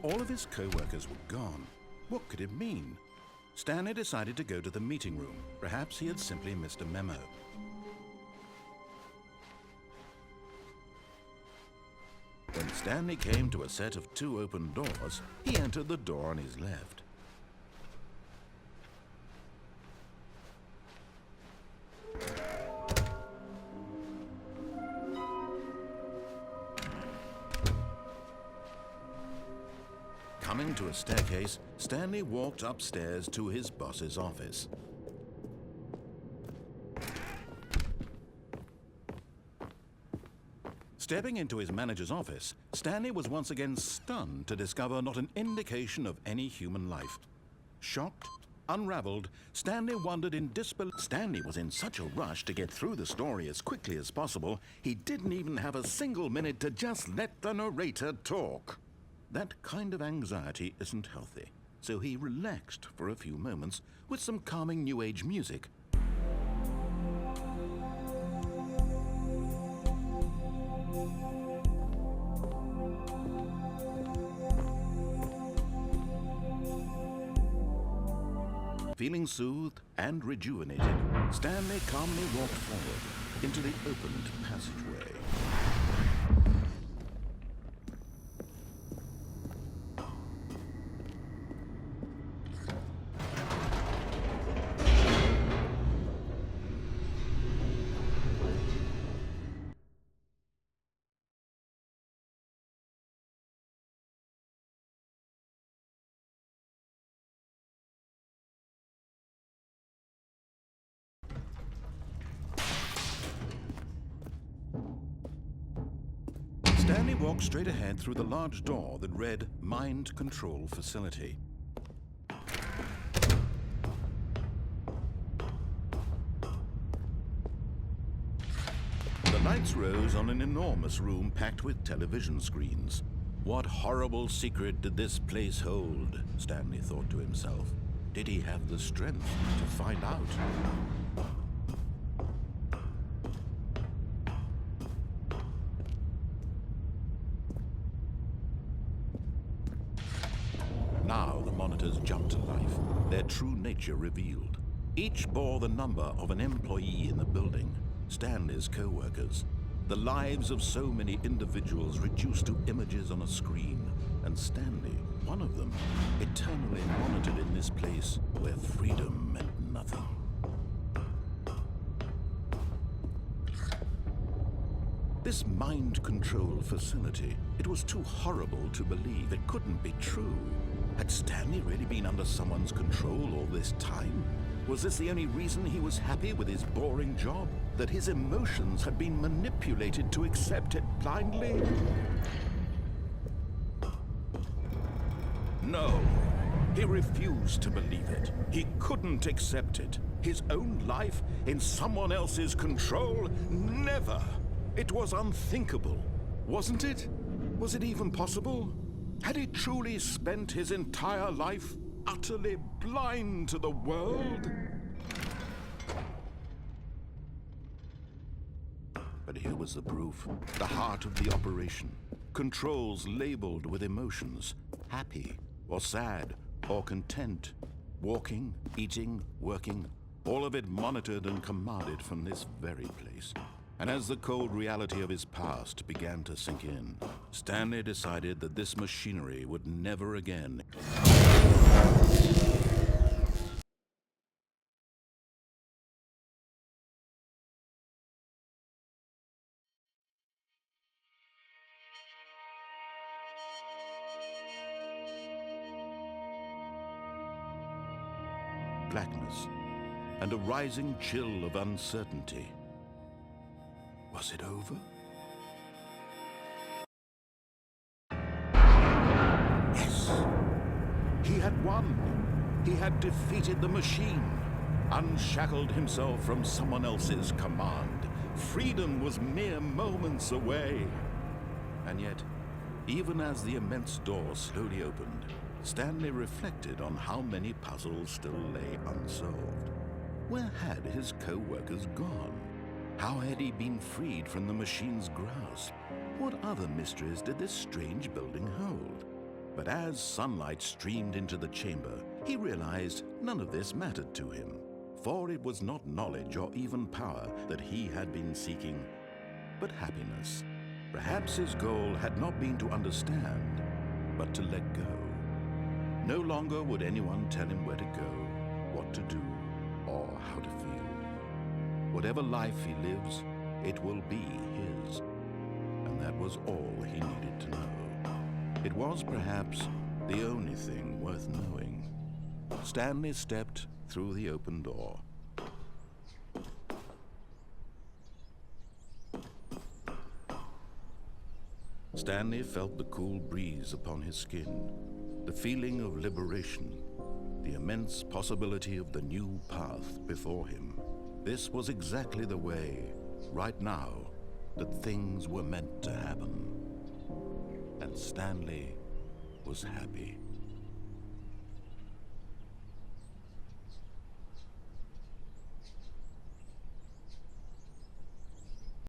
All of his co-workers were gone. What could it mean? Stanley decided to go to the meeting room. Perhaps he had simply missed a memo. When Stanley came to a set of 2 open doors, he entered the door on his left. Coming to a staircase, Stanley walked upstairs to his boss's office. Stepping into his manager's office, Stanley was once again stunned to discover not an indication of any human life. Shocked, unraveled, Stanley wondered in disbelief. Stanley was in such a rush to get through the story as quickly as possible, he didn't even have a single minute to just let the narrator talk. That kind of anxiety isn't healthy, so he relaxed for a few moments with some calming New Age music. Feeling soothed and rejuvenated, Stanley calmly walked forward into the opened passageway. Stanley walked straight ahead through the large door that read Mind Control Facility. The lights rose on an enormous room packed with television screens. What horrible secret did this place hold? Stanley thought to himself. Did he have the strength to find out? Now the monitors jumped to life, their true nature revealed. Each bore the number of an employee in the building, Stanley's co-workers. The lives of so many individuals reduced to images on a screen, and Stanley, one of them, eternally monitored in this place where freedom meant nothing. This mind control facility, it was too horrible to believe. It couldn't be true. Had Stanley really been under someone's control all this time? Was this the only reason he was happy with his boring job? That his emotions had been manipulated to accept it blindly? No, he refused to believe it. He couldn't accept it. His own life in someone else's control? Never! It was unthinkable, wasn't it? Was it even possible? Had he truly spent his entire life utterly blind to the world? But here was the proof, the heart of the operation. Controls labeled with emotions, happy or sad or content, walking, eating, working, all of it monitored and commanded from this very place. And as the cold reality of his past began to sink in, Stanley decided that this machinery would never again. Blackness and a rising chill of uncertainty. Was it over? Yes! He had won! He had defeated the machine, unshackled himself from someone else's command. Freedom was mere moments away. And yet, even as the immense door slowly opened, Stanley reflected on how many puzzles still lay unsolved. Where had his co-workers gone? How had he been freed from the machine's grasp? What other mysteries did this strange building hold? But as sunlight streamed into the chamber, he realized none of this mattered to him, for it was not knowledge or even power that he had been seeking, but happiness. Perhaps his goal had not been to understand, but to let go. No longer would anyone tell him where to go, what to do, or how to feel. Whatever life he lives, it will be his. And that was all he needed to know. It was perhaps the only thing worth knowing. Stanley stepped through the open door. Stanley felt the cool breeze upon his skin, the feeling of liberation, the immense possibility of the new path before him. This was exactly the way, right now, that things were meant to happen. And Stanley was happy.